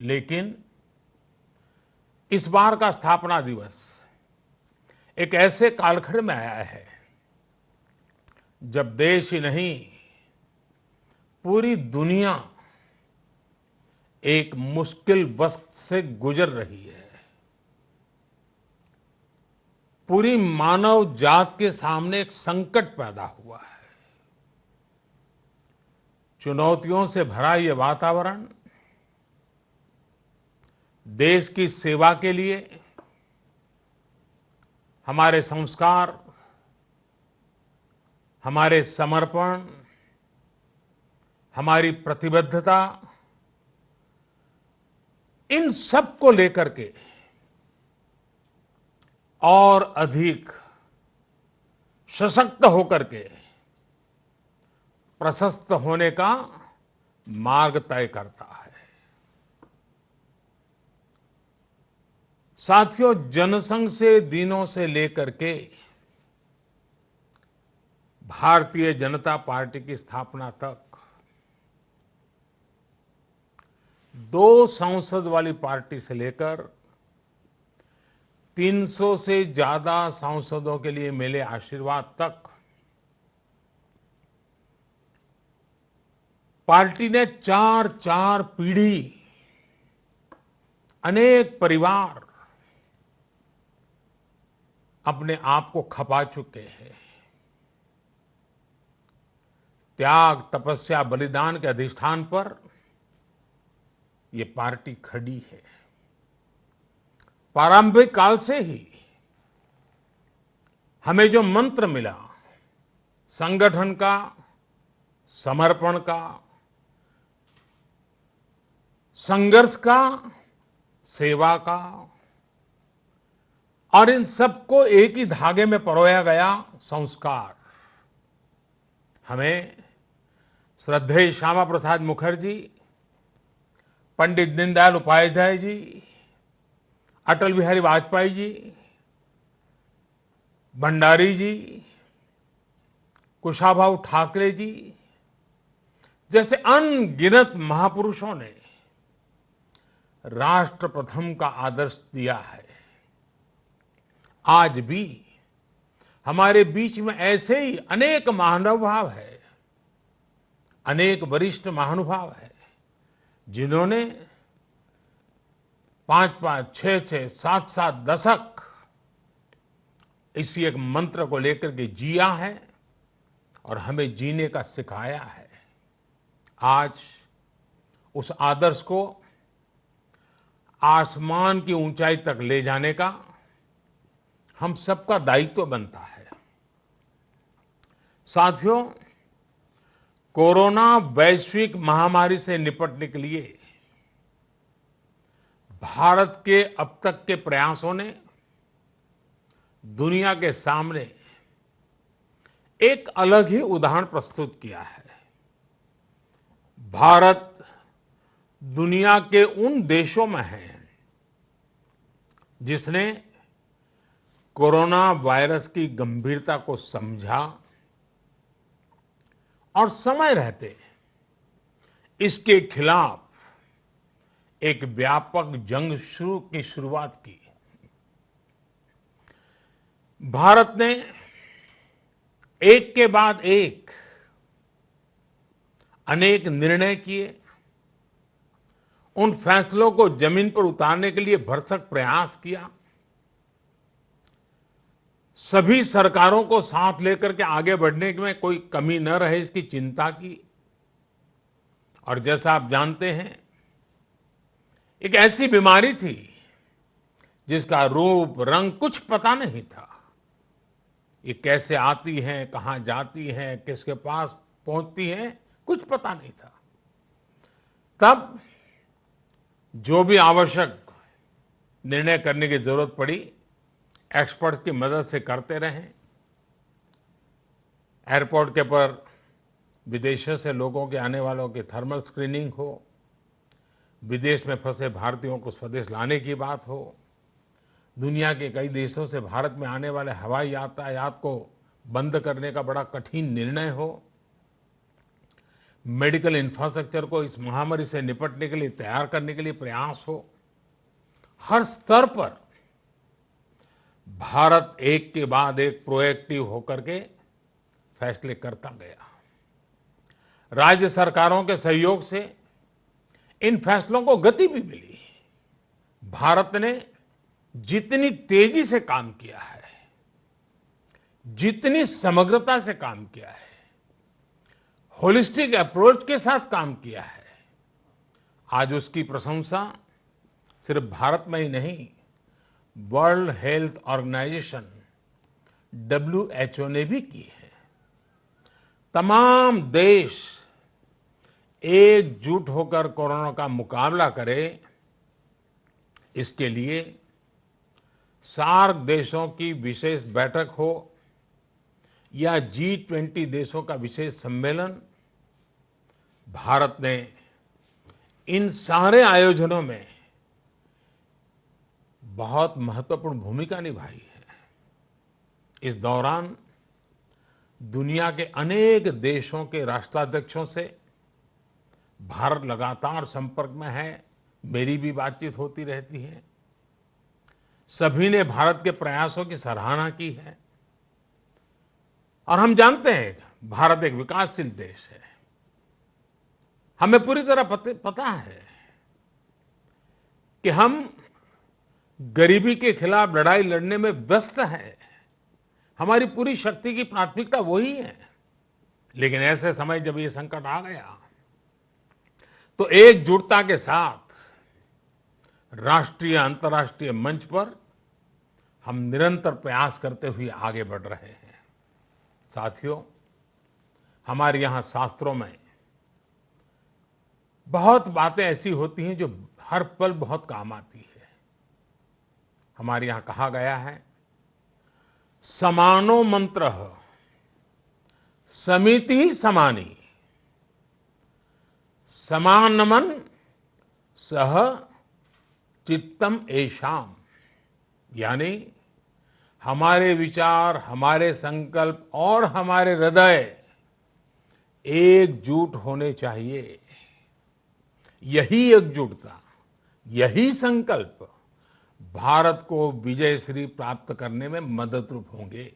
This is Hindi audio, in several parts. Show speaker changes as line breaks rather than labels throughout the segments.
लेकिन इस बार का स्थापना दिवस एक ऐसे कालखंड में आया है जब देश ही नहीं, पूरी दुनिया एक मुश्किल वक्त से गुजर रही है। पूरी मानव जात के सामने एक संकट पैदा हुआ है। चुनौतियों से भरा ये वातावरण देश की सेवा के लिए हमारे संस्कार, हमारे समर्पण, हमारी प्रतिबद्धता, इन सब को लेकर के और अधिक सशक्त होकर के प्रशस्त होने का मार्ग तय करता है। साथियों, जनसंघ से दिनों से लेकर के भारतीय जनता पार्टी की स्थापना तक 2 संसद वाली पार्टी से लेकर 300 से ज्यादा सांसदों के लिए मिले आशीर्वाद तक पार्टी ने 4 पीढ़ी, अनेक परिवार अपने आप को खपा चुके हैं। त्याग, तपस्या, बलिदान के अधिष्ठान पर ये पार्टी खड़ी है। प्रारंभिक काल से ही हमें जो मंत्र मिला, संगठन का, समर्पण का, संघर्ष का, सेवा का, और इन सबको एक ही धागे में परोया गया संस्कार, हमें श्रद्धेय श्यामा प्रसाद मुखर्जी, पंडित दीनदयाल उपाध्याय जी, अटल बिहारी वाजपेयी जी, भंडारी जी, कुशाभाऊ ठाकरे जी जैसे अनगिनत महापुरुषों ने राष्ट्र प्रथम का आदर्श दिया है। आज भी हमारे बीच में ऐसे ही अनेक महानुभाव है, अनेक वरिष्ठ महानुभाव है, जिन्होंने 5-5, 6-6, 7-7 दशक इसी एक मंत्र को लेकर के जिया है और हमें जीने का सिखाया है। आज उस आदर्श को आसमान की ऊंचाई तक ले जाने का हम सबका दायित्व बनता है। साथियों, कोरोना वैश्विक महामारी से निपटने के लिए भारत के अब तक के प्रयासों ने दुनिया के सामने एक अलग ही उदाहरण प्रस्तुत किया है। भारत दुनिया के उन देशों में है जिसने कोरोना वायरस की गंभीरता को समझा और समय रहते इसके खिलाफ एक व्यापक जंग की शुरुआत की। भारत ने एक के बाद एक अनेक निर्णय किए, उन फैसलों को जमीन पर उतारने के लिए भरसक प्रयास किया, सभी सरकारों को साथ लेकर के आगे बढ़ने में कोई कमी न रहे इसकी चिंता की। और जैसा आप जानते हैं, एक ऐसी बीमारी थी जिसका रूप रंग कुछ पता नहीं था। ये कैसे आती है, कहां जाती है, किसके पास पहुंचती है, कुछ पता नहीं था। तब जो भी आवश्यक निर्णय करने की जरूरत पड़ी, एक्सपर्ट की मदद से करते रहे। एयरपोर्ट के पर विदेशों से लोगों के आने वालों की थर्मल स्क्रीनिंग हो, विदेश में फंसे भारतीयों को स्वदेश लाने की बात हो, दुनिया के कई देशों से भारत में आने वाले हवाई यातायात को बंद करने का बड़ा कठिन निर्णय हो, मेडिकल इंफ्रास्ट्रक्चर को इस महामारी से निपटने के लिए तैयार करने के लिए प्रयास हो, हर स्तर पर भारत एक के बाद एक प्रोएक्टिव होकर के फैसले करता गया। राज्य सरकारों के सहयोग से इन फैसलों को गति भी मिली। भारत ने जितनी तेजी से काम किया है, जितनी समग्रता से काम किया है, होलिस्टिक अप्रोच के साथ काम किया है, आज उसकी प्रशंसा सिर्फ भारत में ही नहीं, वर्ल्ड हेल्थ ऑर्गेनाइजेशन WHO ने भी की है। तमाम देश एकजुट होकर कोरोना का मुकाबला करें, इसके लिए सार्क देशों की विशेष बैठक हो या G20 देशों का विशेष सम्मेलन, भारत ने इन सारे आयोजनों में बहुत महत्वपूर्ण भूमिका निभाई है। इस दौरान दुनिया के अनेक देशों के राष्ट्राध्यक्षों से भारत लगातार संपर्क में है, मेरी भी बातचीत होती रहती है। सभी ने भारत के प्रयासों की सराहना की है और हम जानते हैं भारत एक विकासशील देश है। हमें पूरी तरह पता है कि हम गरीबी के खिलाफ लड़ाई लड़ने में व्यस्त हैं। हमारी पूरी शक्ति की प्राथमिकता वही है। लेकिन ऐसे समय जब ये संकट आ गया तो एकजुटता के साथ राष्ट्रीय अंतर्राष्ट्रीय मंच पर हम निरंतर प्रयास करते हुए आगे बढ़ रहे हैं। साथियों, हमारे यहाँ शास्त्रों में बहुत बातें ऐसी होती हैं जो हर पल बहुत काम आती है। हमारे यहाँ कहा गया है, समानो मंत्रः समिति समानी, समानमन सह चित्तम एषाम। यानी हमारे विचार, हमारे संकल्प और हमारे हृदय एकजुट होने चाहिए। यही एकजुटता, यही संकल्प भारत को विजयश्री प्राप्त करने में मददरूप होंगे।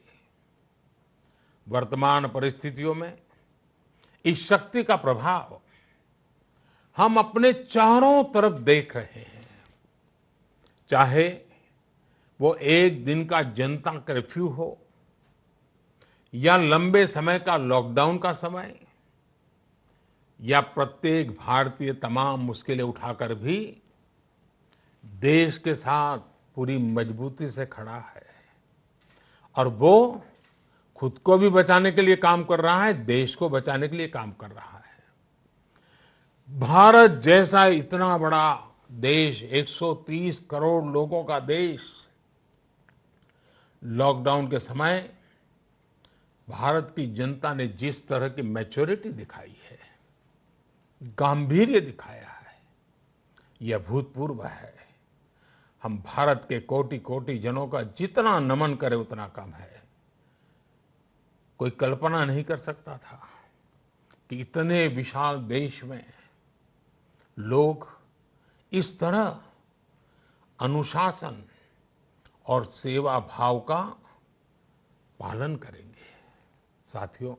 वर्तमान परिस्थितियों में इस शक्ति का प्रभाव हम अपने चारों तरफ देख रहे हैं। चाहे वो एक दिन का जनता कर्फ्यू हो या लंबे समय का लॉकडाउन का समय, या प्रत्येक भारतीय तमाम मुश्किलें उठाकर भी देश के साथ पूरी मजबूती से खड़ा है और वो खुद को भी बचाने के लिए काम कर रहा है, देश को बचाने के लिए काम कर रहा है। भारत जैसा इतना बड़ा देश, 130 करोड़ लोगों का देश, लॉकडाउन के समय भारत की जनता ने जिस तरह की मैच्योरिटी दिखाई है, गांभीर्य दिखाया है, यह अभूतपूर्व है। हम भारत के कोटि कोटि जनों का जितना नमन करें उतना कम है। कोई कल्पना नहीं कर सकता था कि इतने विशाल देश में लोग इस तरह अनुशासन और सेवा भाव का पालन करेंगे। साथियों,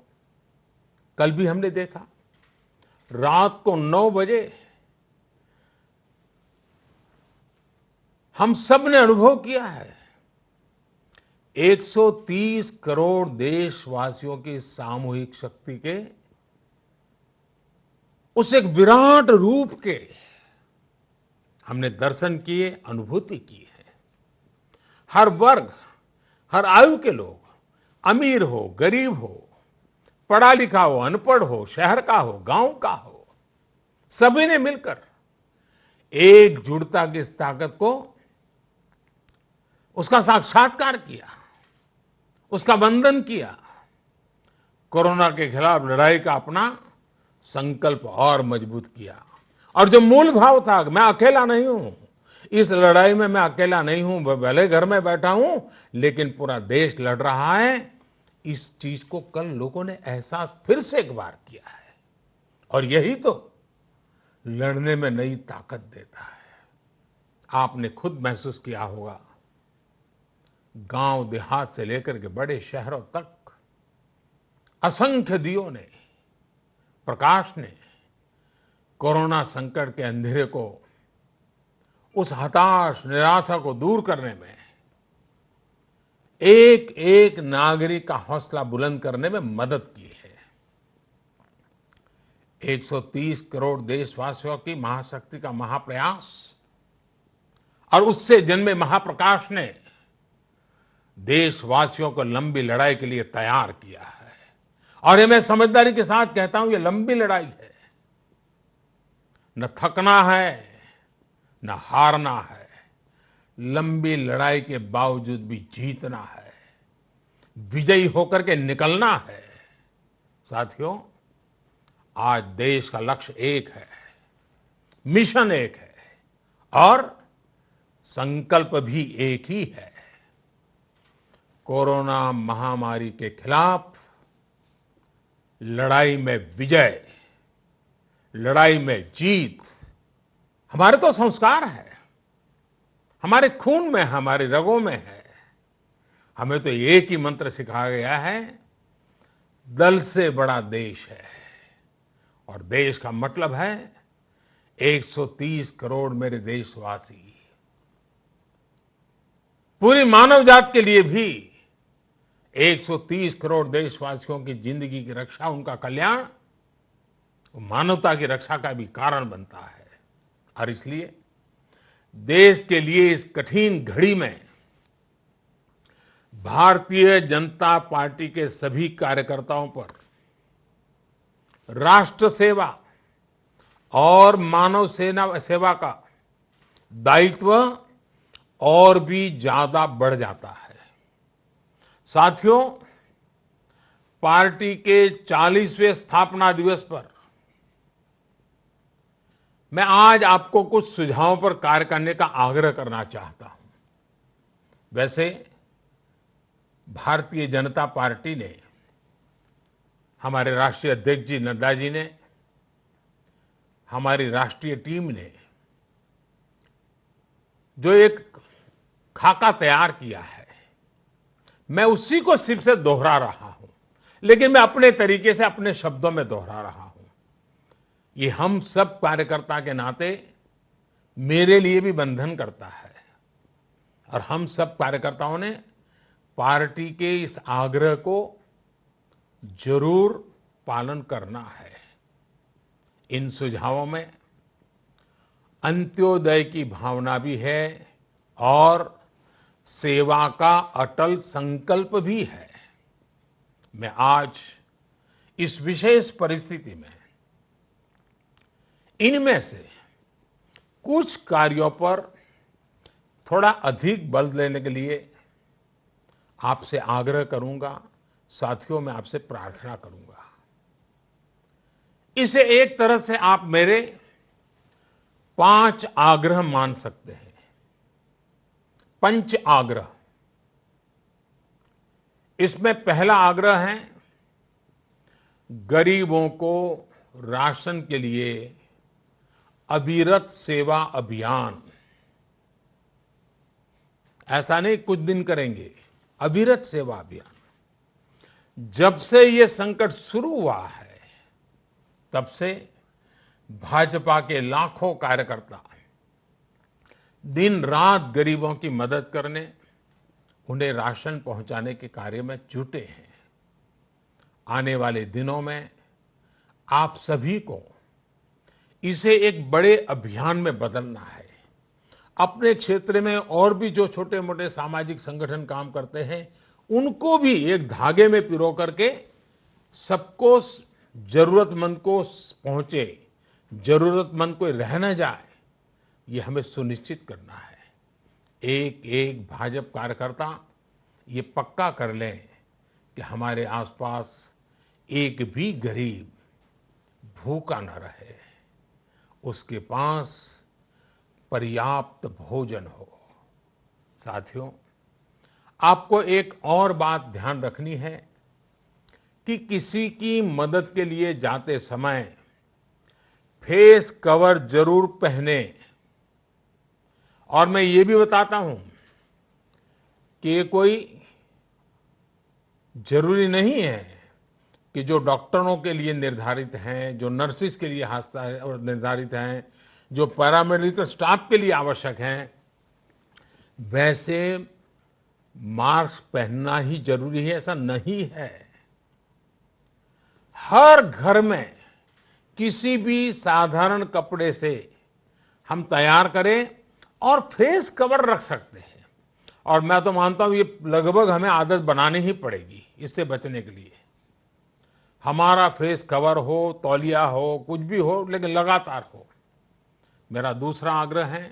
कल भी हमने देखा, रात को 9 बजे हम सब ने अनुभव किया है 130 करोड़ देशवासियों की सामूहिक शक्ति के उस एक विराट रूप के हमने दर्शन किए, अनुभूति की है। हर वर्ग, हर आयु के लोग, अमीर हो, गरीब हो, पढ़ा लिखा हो, अनपढ़ हो, शहर का हो, गांव का हो, सभी ने मिलकर एकजुटता की इस ताकत को, उसका साक्षात्कार किया, उसका वंदन किया, कोरोना के खिलाफ लड़ाई का अपना संकल्प और मजबूत किया। और जो मूल भाव था, मैं अकेला नहीं हूं, इस लड़ाई में मैं अकेला नहीं हूं, भले घर में बैठा हूं लेकिन पूरा देश लड़ रहा है, इस चीज को कल लोगों ने एहसास फिर से एक बार किया है। और यही तो लड़ने में नई ताकत देता है। आपने खुद महसूस किया होगा, गांव देहात से लेकर के बड़े शहरों तक असंख्य दियों ने, प्रकाश ने कोरोना संकट के अंधेरे को, उस हताश निराशा को दूर करने में एक एक नागरिक का हौसला बुलंद करने में मदद की है। 130 करोड़ देशवासियों की महाशक्ति का महाप्रयास और उससे जन्मे महाप्रकाश ने देशवासियों को लंबी लड़ाई के लिए तैयार किया है। और ये मैं समझदारी के साथ कहता हूं, ये लंबी लड़ाई है। न थकना है, न हारना है। लंबी लड़ाई के बावजूद भी जीतना है, विजयी होकर के निकलना है। साथियों, आज देश का लक्ष्य एक है, मिशन एक है और संकल्प भी एक ही है। कोरोना महामारी के खिलाफ लड़ाई में विजय, लड़ाई में जीत हमारे तो संस्कार है, हमारे खून में, हमारे रगों में है। हमें तो एक ही मंत्र सिखाया गया है, दल से बड़ा देश है। और देश का मतलब है 130 करोड़ मेरे देशवासी। पूरी मानव जात के लिए भी 130 करोड़ देशवासियों की जिंदगी की रक्षा, उनका कल्याण मानवता की रक्षा का भी कारण बनता है। और इसलिए देश के लिए इस कठिन घड़ी में भारतीय जनता पार्टी के सभी कार्यकर्ताओं पर राष्ट्र सेवा और मानव सेवा का दायित्व और भी ज्यादा बढ़ जाता है। साथियों, पार्टी के 40वें स्थापना दिवस पर मैं आज आपको कुछ सुझावों पर कार्य करने का आग्रह करना चाहता हूं। वैसे भारतीय जनता पार्टी ने, हमारे राष्ट्रीय अध्यक्ष जी नड्डा जी ने, हमारी राष्ट्रीय टीम ने जो एक खाका तैयार किया है, मैं उसी को सिर्फ से दोहरा रहा हूं, लेकिन मैं अपने तरीके से, अपने शब्दों में दोहरा रहा हूं। ये हम सब कार्यकर्ता के नाते मेरे लिए भी बंधन करता है और हम सब कार्यकर्ताओं ने पार्टी के इस आग्रह को जरूर पालन करना है। इन सुझावों में अंत्योदय की भावना भी है और सेवा का अटल संकल्प भी है। मैं आज इस विशेष परिस्थिति में इनमें से कुछ कार्यों पर थोड़ा अधिक बल देने के लिए आपसे आग्रह करूंगा। साथियों, मैं आपसे प्रार्थना करूंगा। इसे एक तरह से आप मेरे 5 आग्रह मान सकते हैं। पंच आग्रह। इसमें पहला आग्रह है, गरीबों को राशन के लिए अविरत सेवा अभियान। ऐसा नहीं कुछ दिन करेंगे, अविरत सेवा अभियान। जब से ये संकट शुरू हुआ है, तब से भाजपा के लाखों कार्यकर्ता दिन रात गरीबों की मदद करने, उन्हें राशन पहुंचाने के कार्य में जुटे हैं। आने वाले दिनों में आप सभी को इसे एक बड़े अभियान में बदलना है। अपने क्षेत्र में और भी जो छोटे मोटे सामाजिक संगठन काम करते हैं, उनको भी एक धागे में पिरो करके सबको, जरूरतमंद को पहुंचे, जरूरतमंद कोई रह न जाए, ये हमें सुनिश्चित करना है। एक एक भाजपा कार्यकर्ता ये पक्का कर लें कि हमारे आसपास एक भी गरीब भूखा न रहे, उसके पास पर्याप्त भोजन हो। साथियों, आपको एक और बात ध्यान रखनी है कि किसी की मदद के लिए जाते समय फेस कवर जरूर पहने। और मैं ये भी बताता हूं कि ये कोई जरूरी नहीं है कि जो डॉक्टरों के लिए निर्धारित हैं, जो नर्सिस के लिए निर्धारित हैं, जो पैरामेडिकल स्टाफ के लिए आवश्यक हैं, वैसे मास्क पहनना ही जरूरी है, ऐसा नहीं है। हर घर में किसी भी साधारण कपड़े से हम तैयार करें और फेस कवर रख सकते हैं। और मैं तो मानता हूं ये लगभग हमें आदत बनानी ही पड़ेगी इससे बचने के लिए। हमारा फेस कवर हो, तौलिया हो, कुछ भी हो, लेकिन लगातार हो। मेरा दूसरा आग्रह है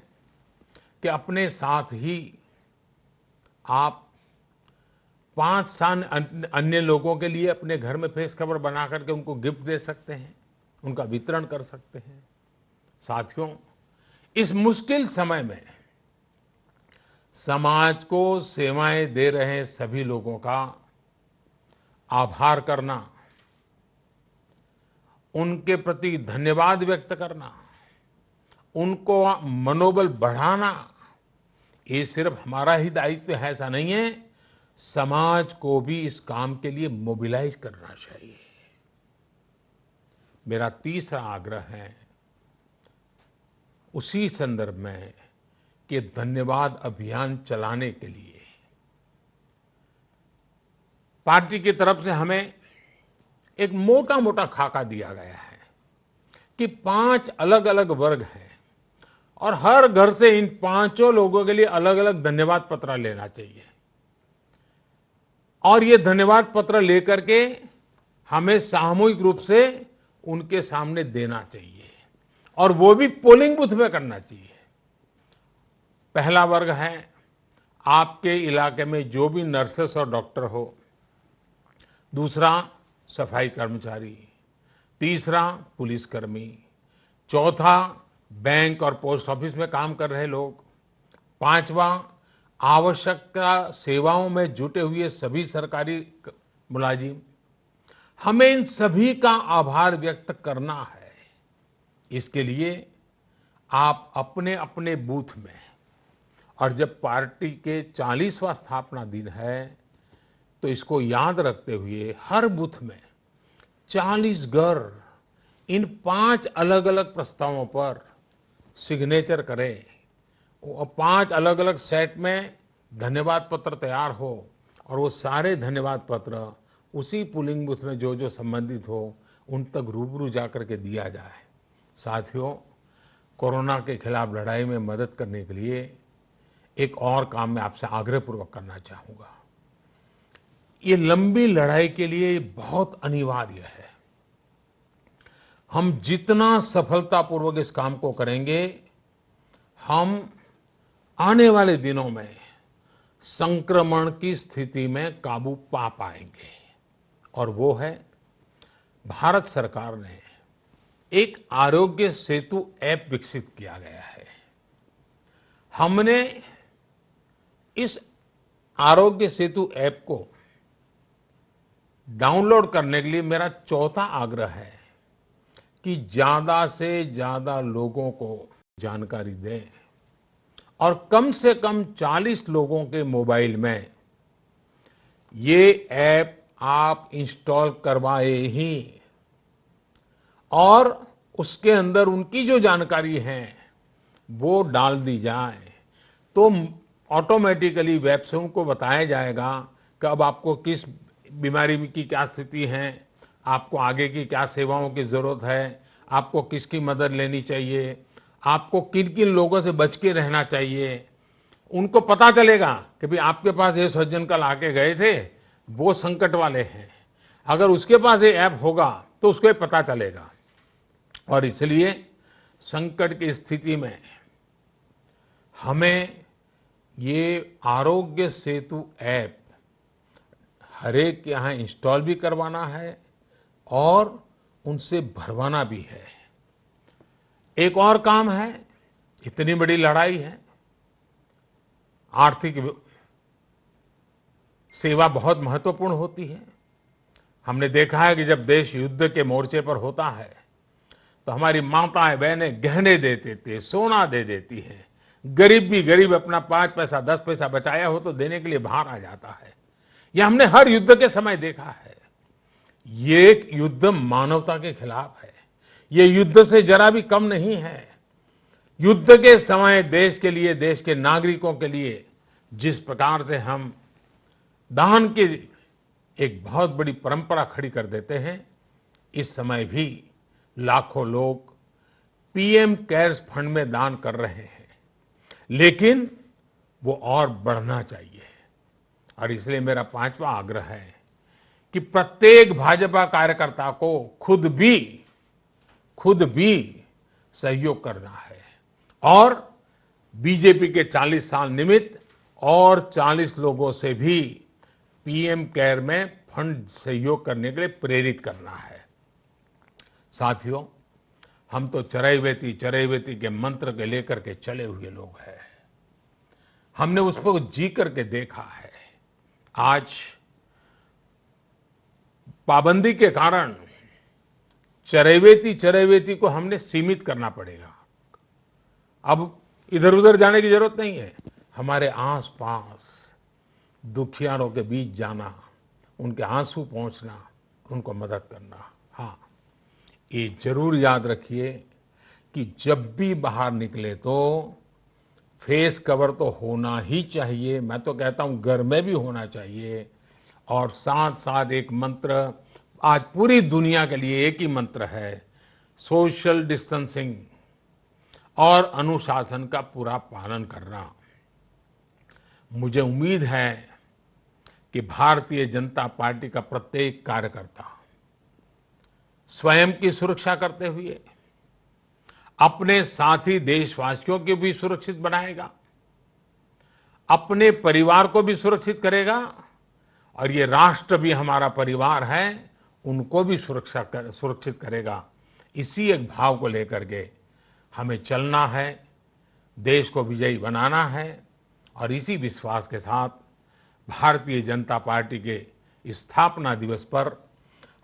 कि अपने साथ ही आप 5 अन्य लोगों के लिए अपने घर में फेस कवर बना करके उनको गिफ्ट दे सकते हैं, उनका वितरण कर सकते हैं। साथियों, इस मुश्किल समय में समाज को सेवाएं दे रहे सभी लोगों का आभार करना, उनके प्रति धन्यवाद व्यक्त करना, उनको मनोबल बढ़ाना, ये सिर्फ हमारा ही दायित्व है ऐसा नहीं है, समाज को भी इस काम के लिए मोबिलाइज करना चाहिए। मेरा तीसरा आग्रह है उसी संदर्भ में कि धन्यवाद अभियान चलाने के लिए पार्टी की तरफ से हमें एक मोटा मोटा खाका दिया गया है कि 5 अलग अलग वर्ग हैं और हर घर से इन 5 लोगों के लिए अलग अलग धन्यवाद पत्र लेना चाहिए। और ये धन्यवाद पत्र लेकर के हमें सामूहिक रूप से उनके सामने देना चाहिए और वो भी पोलिंग बूथ में करना चाहिए। पहला वर्ग है आपके इलाके में जो भी नर्सेस और डॉक्टर हो, दूसरा सफाई कर्मचारी, तीसरा पुलिसकर्मी, चौथा बैंक और पोस्ट ऑफिस में काम कर रहे लोग, पांचवा आवश्यक सेवाओं में जुटे हुए सभी सरकारी मुलाजिम। हमें इन सभी का आभार व्यक्त करना है। इसके लिए आप अपने अपने बूथ में, और जब पार्टी के 40वां स्थापना दिन है तो इसको याद रखते हुए हर बूथ में 40 घर इन 5 अलग अलग प्रस्तावों पर सिग्नेचर करें और 5 अलग अलग सेट में धन्यवाद पत्र तैयार हो और वो सारे धन्यवाद पत्र उसी पोलिंग बूथ में जो जो संबंधित हो उन तक रूबरू जाकर के दिया जाए। साथियों, कोरोना के खिलाफ लड़ाई में मदद करने के लिए एक और काम मैं आपसे आग्रहपूर्वक करना चाहूंगा। ये लंबी लड़ाई के लिए बहुत अनिवार्य है। हम जितना सफलतापूर्वक इस काम को करेंगे, हम आने वाले दिनों में संक्रमण की स्थिति में काबू पा पाएंगे। और वो है, भारत सरकार ने एक आरोग्य सेतु ऐप विकसित किया गया है। हमने इस आरोग्य सेतु ऐप को डाउनलोड करने के लिए मेरा चौथा आग्रह है कि ज्यादा से ज्यादा लोगों को जानकारी दें और कम से कम 40 लोगों के मोबाइल में ये ऐप आप इंस्टॉल करवाए ही और उसके अंदर उनकी जो जानकारी है वो डाल दी जाए तो ऑटोमेटिकली वेब से उनको बताया जाएगा कि अब आपको किस बीमारी की क्या स्थिति है, आपको आगे की क्या सेवाओं की ज़रूरत है, आपको किसकी मदद लेनी चाहिए, आपको किन किन लोगों से बच के रहना चाहिए। उनको पता चलेगा कि भाई आपके पास ये सज्जन कल आके गए थे, वो संकट वाले हैं। अगर उसके पास ये ऐप होगा तो उसको ये पता चलेगा। और इसलिए संकट की स्थिति में हमें ये आरोग्य सेतु ऐप हर एक के यहाँ इंस्टॉल भी करवाना है और उनसे भरवाना भी है। एक और काम है, इतनी बड़ी लड़ाई है, आर्थिक सेवा बहुत महत्वपूर्ण होती है। हमने देखा है कि जब देश युद्ध के मोर्चे पर होता है तो हमारी माताएं बहनें गहने देते थे, सोना दे देती हैं। गरीब भी गरीब अपना 5 पैसा 10 पैसा बचाया हो तो देने के लिए बाहर आ जाता है। यह हमने हर युद्ध के समय देखा है। ये एक युद्ध मानवता के खिलाफ है। ये युद्ध से जरा भी कम नहीं है। युद्ध के समय देश के लिए, देश के नागरिकों के लिए जिस प्रकार से हम दान की एक बहुत बड़ी परंपरा खड़ी कर देते हैं, इस समय भी लाखों लोग पीएम केयर्स फंड में दान कर रहे हैं, लेकिन वो और बढ़ना चाहिए। और इसलिए मेरा 5वां आग्रह है कि प्रत्येक भाजपा कार्यकर्ता को खुद भी सहयोग करना है और बीजेपी के 40 साल निमित्त और 40 लोगों से भी पीएम केयर में फंड सहयोग करने के लिए प्रेरित करना है। साथियों, हम तो चरैवेति चरैवेति के मंत्र के लेकर के चले हुए लोग हैं। हमने उसको जी करके देखा है। आज पाबंदी के कारण चरैवेति को हमने सीमित करना पड़ेगा। अब इधर उधर जाने की जरूरत नहीं है। हमारे आसपास दुखियारों के बीच जाना, उनके आंसू पहुंचना, उनको मदद करना। हाँ, ये जरूर याद रखिए कि जब भी बाहर निकले तो फेस कवर तो होना ही चाहिए। मैं तो कहता हूं घर में भी होना चाहिए। और साथ साथ एक मंत्र आज पूरी दुनिया के लिए एक ही मंत्र है, सोशल डिस्टेंसिंग और अनुशासन का पूरा पालन करना। मुझे उम्मीद है कि भारतीय जनता पार्टी का प्रत्येक कार्यकर्ता स्वयं की सुरक्षा करते हुए अपने साथी देशवासियों को भी सुरक्षित बनाएगा, अपने परिवार को भी सुरक्षित करेगा और ये राष्ट्र भी हमारा परिवार है, उनको भी सुरक्षित करेगा। इसी एक भाव को लेकर के हमें चलना है, देश को विजयी बनाना है और इसी विश्वास के साथ भारतीय जनता पार्टी के स्थापना दिवस पर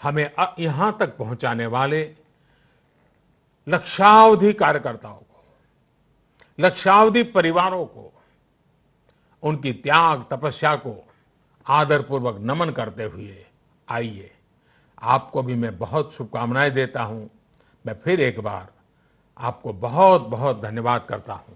हमें यहाँ तक पहुँचाने वाले लक्षावधि कार्यकर्ताओं को, लक्षावधि परिवारों को, उनकी त्याग तपस्या को आदरपूर्वक नमन करते हुए आइए, आपको भी मैं बहुत शुभकामनाएं देता हूं। मैं फिर एक बार आपको बहुत बहुत धन्यवाद करता हूं।